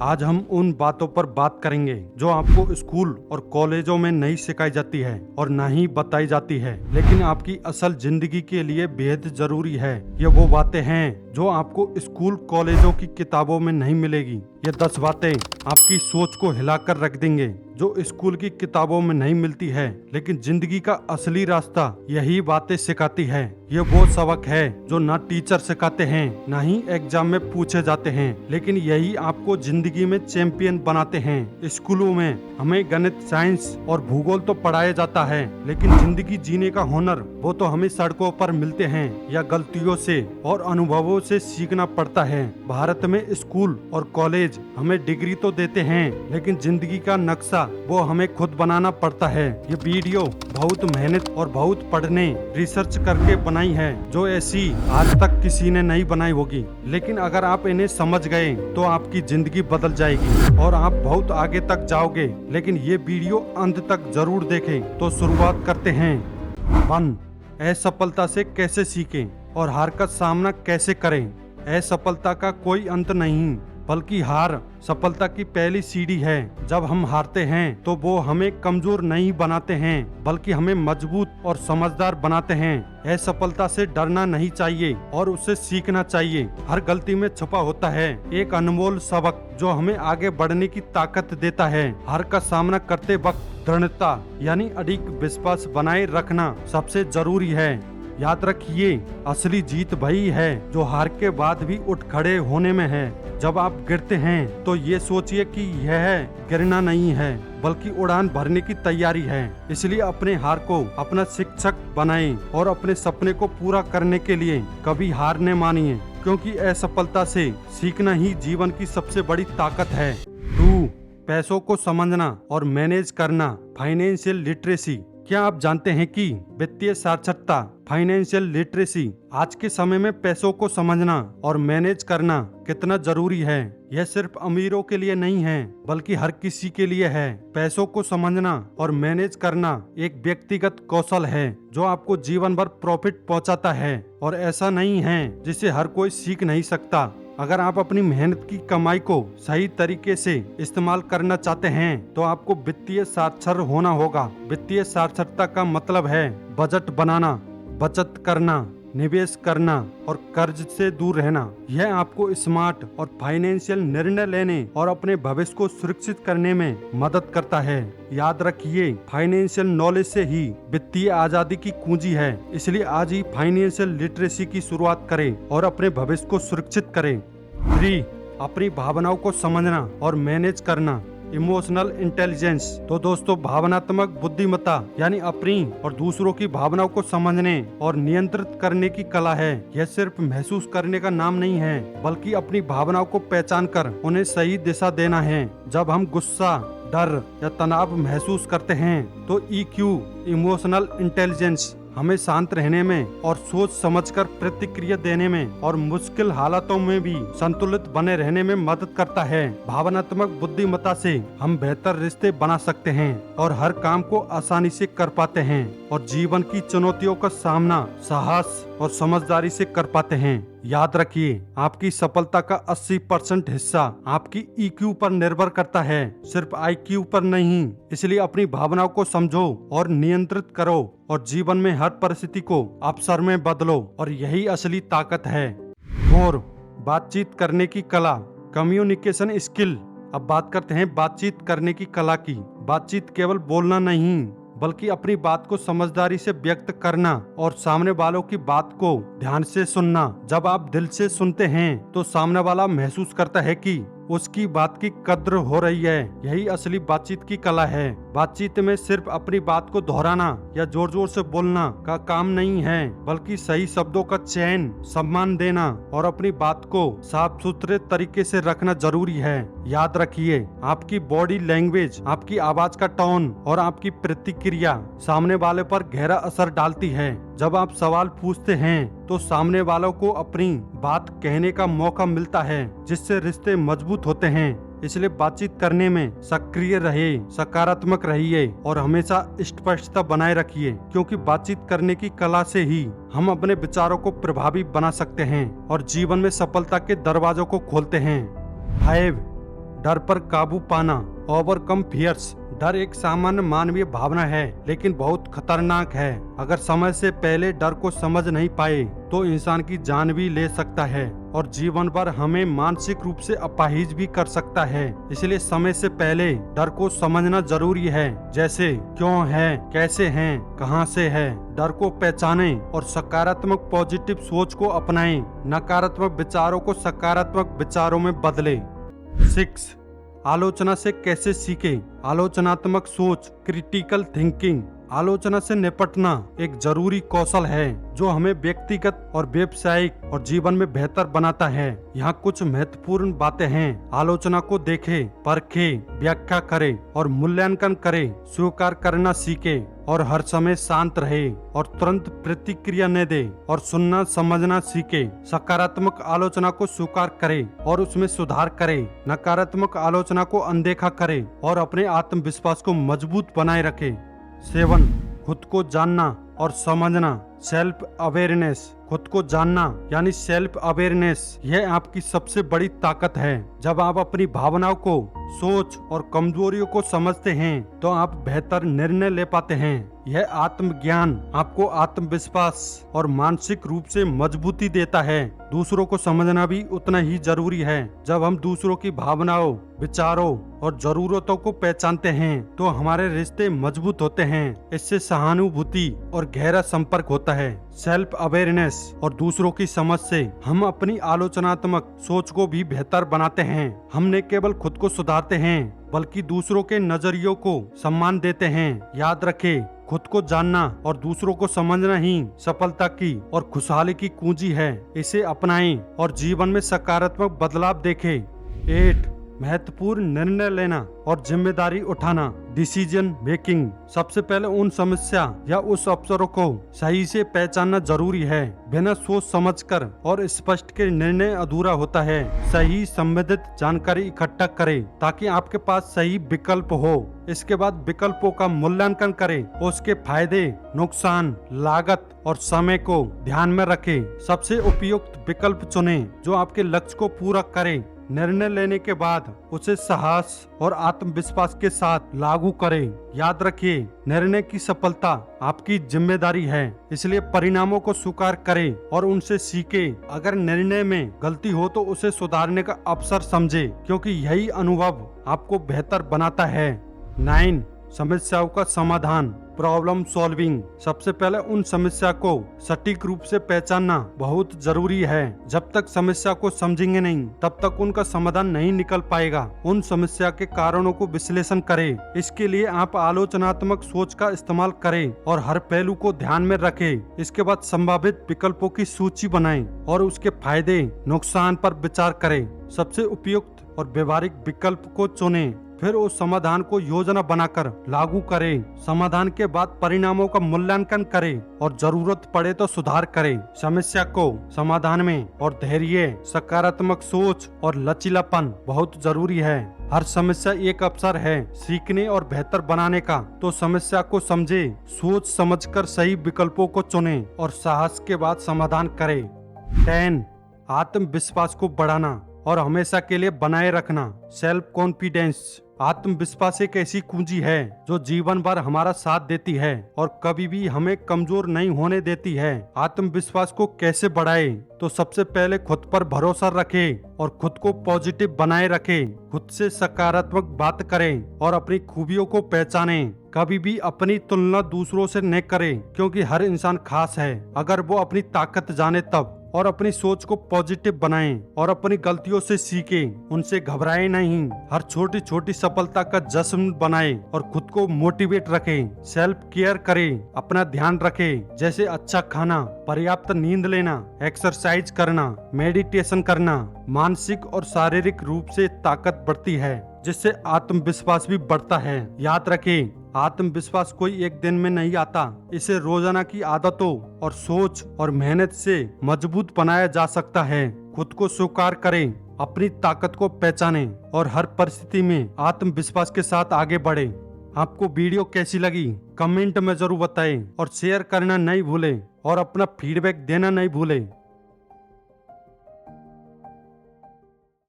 आज हम उन बातों पर बात करेंगे जो आपको स्कूल और कॉलेजों में नहीं सिखाई जाती है और ना ही बताई जाती है, लेकिन आपकी असल जिंदगी के लिए बेहद जरूरी है। ये वो बातें हैं जो आपको स्कूल कॉलेजों की किताबों में नहीं मिलेगी। ये 10 बातें आपकी सोच को हिलाकर रख देंगे, जो स्कूल की किताबों में नहीं मिलती है, लेकिन जिंदगी का असली रास्ता यही बातें सिखाती है। ये वो सबक है जो ना टीचर सिखाते हैं, ना ही एग्जाम में पूछे जाते हैं, लेकिन यही आपको जिंदगी में चैंपियन बनाते हैं। स्कूलों में हमें गणित, साइंस और भूगोल तो पढ़ाया जाता है, लेकिन जिंदगी जीने का हुनर वो तो हमें सड़कों पर मिलते हैं या गलतियों से और अनुभवों से सीखना पड़ता है। भारत में स्कूल और कॉलेज हमें डिग्री तो देते हैं, लेकिन जिंदगी का नक्शा वो हमें खुद बनाना पड़ता है। ये वीडियो बहुत मेहनत और बहुत पढ़ने, रिसर्च करके बनाई है, जो ऐसी आज तक किसी ने नहीं बनाई होगी। लेकिन अगर आप इन्हें समझ गए तो आपकी जिंदगी बदल जाएगी और आप बहुत आगे तक जाओगे। लेकिन ये वीडियो अंत तक जरूर देखें। तो शुरुआत करते हैं। 1. असफलता से कैसे सीखें और हार का सामना कैसे करें। असफलता का कोई अंत नहीं, बल्कि हार सफलता की पहली सीढ़ी है। जब हम हारते हैं तो वो हमें कमजोर नहीं बनाते हैं, बल्कि हमें मजबूत और समझदार बनाते हैं। असफलता से डरना नहीं चाहिए और उससे सीखना चाहिए। हर गलती में छुपा होता है एक अनमोल सबक, जो हमें आगे बढ़ने की ताकत देता है। हार का सामना करते वक्त दृढ़ता यानी अडिग विश्वास बनाए रखना सबसे जरूरी है। याद रखिए, असली जीत वही है जो हार के बाद भी उठ खड़े होने में है। जब आप गिरते हैं तो ये सोचिए कि यह गिरना नहीं है, बल्कि उड़ान भरने की तैयारी है। इसलिए अपने हार को अपना शिक्षक बनाएं और अपने सपने को पूरा करने के लिए कभी हार न मानिए, क्योंकि असफलता से सीखना ही जीवन की सबसे बड़ी ताकत है। 2. पैसों को समझना और मैनेज करना। Financial literacy. क्या आप जानते हैं कि वित्तीय साक्षरता, फाइनेंशियल लिटरेसी आज के समय में पैसों को समझना और मैनेज करना कितना जरूरी है। यह सिर्फ अमीरों के लिए नहीं है, बल्कि हर किसी के लिए है। पैसों को समझना और मैनेज करना एक व्यक्तिगत कौशल है जो आपको जीवन भर प्रॉफिट पहुंचाता है, और ऐसा नहीं है जिसे हर कोई सीख नहीं सकता। अगर आप अपनी मेहनत की कमाई को सही तरीके से इस्तेमाल करना चाहते हैं तो आपको वित्तीय साक्षर होना होगा। वित्तीय साक्षरता का मतलब है बजट बनाना, बचत करना, निवेश करना और कर्ज से दूर रहना। यह आपको स्मार्ट और फाइनेंशियल निर्णय लेने और अपने भविष्य को सुरक्षित करने में मदद करता है। याद रखिए, फाइनेंशियल नॉलेज से ही वित्तीय आजादी की कुंजी है। इसलिए आज ही फाइनेंशियल लिटरेसी की शुरुआत करें और अपने भविष्य को सुरक्षित करें। 3. अपनी भावनाओं को समझना और मैनेज करना। Emotional intelligence. तो दोस्तों, भावनात्मक बुद्धिमत्ता यानी अपनी और दूसरों की भावनाओं को समझने और नियंत्रित करने की कला है। यह सिर्फ महसूस करने का नाम नहीं है, बल्कि अपनी भावनाओं को पहचान कर उन्हें सही दिशा देना है। जब हम गुस्सा, डर या तनाव महसूस करते हैं तो EQ, इमोशनल इंटेलिजेंस, हमें शांत रहने में और सोच समझकर प्रतिक्रिया देने में और मुश्किल हालातों में भी संतुलित बने रहने में मदद करता है। भावनात्मक बुद्धिमत्ता से हम बेहतर रिश्ते बना सकते हैं और हर काम को आसानी से कर पाते हैं और जीवन की चुनौतियों का सामना साहस और समझदारी से कर पाते हैं। याद रखिए, आपकी सफलता का 80% हिस्सा आपकी EQ पर निर्भर करता है, सिर्फ IQ पर नहीं। इसलिए अपनी भावनाओं को समझो और नियंत्रित करो और जीवन में हर परिस्थिति को अवसर में बदलो, और यही असली ताकत है। 4. बातचीत करने की कला, कम्युनिकेशन स्किल। अब बात करते हैं बातचीत करने की कला की। बातचीत केवल बोलना नहीं, बल्कि अपनी बात को समझदारी से व्यक्त करना और सामने वालों की बात को ध्यान से सुनना। जब आप दिल से सुनते हैं तो सामने वाला महसूस करता है कि उसकी बात की कद्र हो रही है। यही असली बातचीत की कला है। बातचीत में सिर्फ अपनी बात को दोहराना या जोर जोर से बोलना का काम नहीं है, बल्कि सही शब्दों का चयन, सम्मान देना और अपनी बात को साफ सुथरे तरीके से रखना जरूरी है। याद रखिए, आपकी बॉडी लैंग्वेज, आपकी आवाज का टोन और आपकी प्रतिक्रिया सामने वाले पर गहरा असर डालती है। जब आप सवाल पूछते हैं तो सामने वालों को अपनी बात कहने का मौका मिलता है, जिससे रिश्ते मजबूत होते हैं। इसलिए बातचीत करने में सक्रिय रहिए, सकारात्मक रहिए और हमेशा स्पष्टता बनाए रखिए, क्योंकि बातचीत करने की कला से ही हम अपने विचारों को प्रभावी बना सकते हैं और जीवन में सफलता के दरवाजों को खोलते हैं। 5. डर पर काबू पाना, ओवरकम फियर्स। डर एक सामान्य मानवीय भावना है लेकिन बहुत खतरनाक है। अगर समय से पहले डर को समझ नहीं पाए तो इंसान की जान भी ले सकता है और जीवन भर हमें मानसिक रूप से अपाहिज भी कर सकता है। इसलिए समय से पहले डर को समझना जरूरी है, जैसे क्यों है, कैसे है, कहां से है। डर को पहचानें और सकारात्मक पॉजिटिव सोच को अपनाएं। नकारात्मक विचारों को सकारात्मक विचारों में बदलें। 6. आलोचना से कैसे सीखें। आलोचनात्मक सोच, क्रिटिकल थिंकिंग। आलोचना से निपटना एक जरूरी कौशल है जो हमें व्यक्तिगत और व्यावसायिक और जीवन में बेहतर बनाता है। यहाँ कुछ महत्वपूर्ण बातें हैं। आलोचना को देखें, परखें, व्याख्या करें और मूल्यांकन करें। स्वीकार करना सीखें और हर समय शांत रहे और तुरंत प्रतिक्रिया न दे और सुनना समझना सीखे। सकारात्मक आलोचना को स्वीकार करें और उसमें सुधार करें। नकारात्मक आलोचना को अनदेखा करें और अपने आत्मविश्वास को मजबूत बनाए रखें। 7. खुद को जानना और समझना, सेल्फ अवेयरनेस। खुद को जानना यानी सेल्फ अवेयरनेस, यह आपकी सबसे बड़ी ताकत है। जब आप अपनी भावनाओं को, सोच और कमजोरियों को समझते हैं तो आप बेहतर निर्णय ले पाते हैं। यह आत्मज्ञान आपको आत्मविश्वास और मानसिक रूप से मजबूती देता है। दूसरों को समझना भी उतना ही जरूरी है। जब हम दूसरों की भावनाओं, विचारों और जरूरतों को पहचानते हैं तो हमारे रिश्ते मजबूत होते हैं। इससे सहानुभूति और गहरा संपर्क होता है। सेल्फ अवेयरनेस और दूसरों की समझ से हम अपनी आलोचनात्मक सोच को भी बेहतर बनाते हैं। हम न केवल खुद को सुधारते हैं बल्कि दूसरों के नजरियों को सम्मान देते हैं। याद रखें, खुद को जानना और दूसरों को समझना ही सफलता की और खुशहाली की कुंजी है। इसे अपनाएं और जीवन में सकारात्मक बदलाव देखें। 8. महत्वपूर्ण निर्णय लेना और जिम्मेदारी उठाना, डिसीजन मेकिंग। सबसे पहले उन समस्या या उस अवसरों को सही से पहचानना जरूरी है। बिना सोच समझकर और स्पष्ट के निर्णय अधूरा होता है। सही संबंधित जानकारी इकट्ठा करें ताकि आपके पास सही विकल्प हो। इसके बाद विकल्पों का मूल्यांकन करें, उसके फायदे, नुकसान, लागत और समय को ध्यान में रखें। सबसे उपयुक्त विकल्प चुनें जो आपके लक्ष्य को पूरा करे। निर्णय लेने के बाद उसे साहस और आत्मविश्वास के साथ लागू करें। याद रखिए, निर्णय की सफलता आपकी जिम्मेदारी है, इसलिए परिणामों को स्वीकार करें और उनसे सीखें। अगर निर्णय में गलती हो तो उसे सुधारने का अवसर समझें, क्योंकि यही अनुभव आपको बेहतर बनाता है। 9. समस्याओं का समाधान, प्रॉब्लम सॉल्विंग। सबसे पहले उन समस्या को सटीक रूप से पहचानना बहुत जरूरी है। जब तक समस्या को समझेंगे नहीं तब तक उनका समाधान नहीं निकल पाएगा। उन समस्या के कारणों को विश्लेषण करें। इसके लिए आप आलोचनात्मक सोच का इस्तेमाल करें और हर पहलू को ध्यान में रखें। इसके बाद संभावित विकल्पों की सूची बनाएं और उसके फायदे, नुकसान पर विचार करें। सबसे उपयुक्त और व्यवहारिक विकल्प को चुनें। फिर उस समाधान को योजना बनाकर लागू करें। समाधान के बाद परिणामों का मूल्यांकन करें और जरूरत पड़े तो सुधार करें। समस्या को समाधान में और धैर्य, सकारात्मक सोच और लचीलापन बहुत जरूरी है। हर समस्या एक अवसर है सीखने और बेहतर बनाने का। तो समस्या को समझे, सोच समझकर सही विकल्पों को चुनें और साहस के बाद समाधान करें। 10. आत्मविश्वास को बढ़ाना और हमेशा के लिए बनाए रखना, सेल्फ कॉन्फिडेंस। आत्मविश्वास एक ऐसी कुंजी है जो जीवन भर हमारा साथ देती है और कभी भी हमें कमजोर नहीं होने देती है। आत्मविश्वास को कैसे बढ़ाएं? तो सबसे पहले खुद पर भरोसा रखें और खुद को पॉजिटिव बनाए रखें। खुद से सकारात्मक बात करें और अपनी खूबियों को पहचानें। कभी भी अपनी तुलना दूसरों से न करें, क्योंकि हर इंसान खास है। अगर वो अपनी ताकत जाने तब। और अपनी सोच को पॉजिटिव बनाएं और अपनी गलतियों से सीखें, उनसे घबराएं नहीं। हर छोटी छोटी सफलता का जश्न बनाएं और खुद को मोटिवेट रखें। सेल्फ केयर करें, अपना ध्यान रखें, जैसे अच्छा खाना, पर्याप्त नींद लेना, एक्सरसाइज करना, मेडिटेशन करना। मानसिक और शारीरिक रूप से ताकत बढ़ती है, जिससे आत्मविश्वास भी बढ़ता है। याद रखें, आत्मविश्वास कोई एक दिन में नहीं आता। इसे रोजाना की आदतों और सोच और मेहनत से मजबूत बनाया जा सकता है। खुद को स्वीकार करें, अपनी ताकत को पहचानें और हर परिस्थिति में आत्मविश्वास के साथ आगे बढ़ें। आपको वीडियो कैसी लगी कमेंट में जरूर बताएं और शेयर करना नहीं भूलें और अपना फीडबैक देना नहीं भूलें।